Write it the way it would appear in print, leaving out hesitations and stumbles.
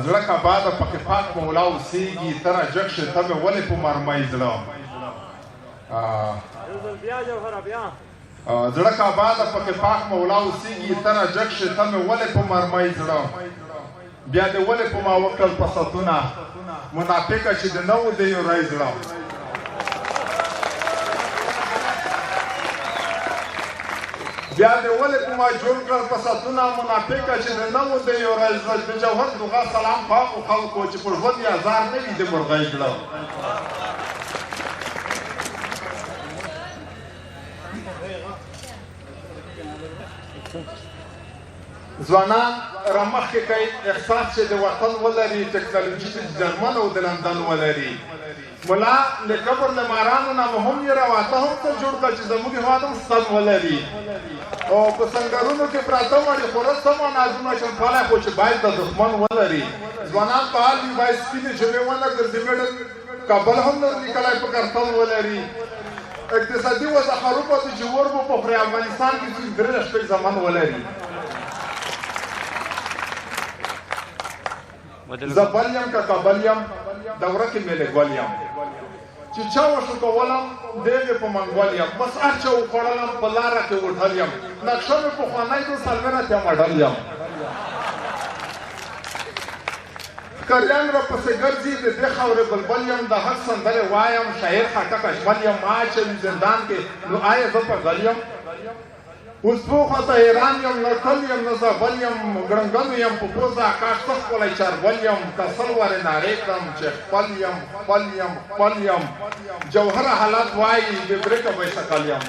زړه کعبه ده پکې پاک مولا اوسېږي ته راجګ شې ته مې ولې په مرمۍ زړه زړه کعبه ده پکې پاک مولا اوسېږي ته راجګ شې ته مې ولې په مرمۍ زړه بیا دې ولې په ما وکړل پساتونه منافقه چې د نو دی یورای زړه بیا دې ولې په ما جوړ کړل پساتونه منافقه چې د نو دی یورای زړه د جوهر دغه سلام پاکو خلکو چې په ژوند یې ازار نه وي د مرغۍ زړه ځوانان رامخکې کوي احساس چې د وطن ولري ټکنالوژي د جرمن او د لندن ولري ملا له قبر له مارانو نه هم یې راواته هم ته جوړ کړه چې زموږ هېواد هم ستن ولري او په سنګرونو کې پراته مړي خوړل سمه نازونه شمپاله خو چې باید د دښمن ولري ځوانان فعال وي باید سپینې جبې ونه ګرځي مډل کابل هم نه لیکلی په کرتل ولري اقتصادي وضع خروبه د جوړ په افغانستان کې چې درې شپږ زمان ولري زه بل یم که کابل یم دوره کې مې لیکوال یم چې چا وشو کولم دی مې په منګول یم بس هر چا وخوړلم په لاره کې وټل یم نقشه مې پخوانی د سلمنه کې مډل یم ښکاریان راپسې ګرځي د دې خاورې بلبل یم د حق سندرې وایم شاعر خټک اجمل یم ما اچوي زندان کې نو آیا زه په غل یم اوس پوخه ته حیران یم نه ټل یم نه زابل یم ګړنګن یم په پوزه آکاش ته ښکلی چاربل یم که سل ورې نارې کړم چې خپل یم خپل یم خپل یم جوهر حالات وایي بې برېکه به شکل یم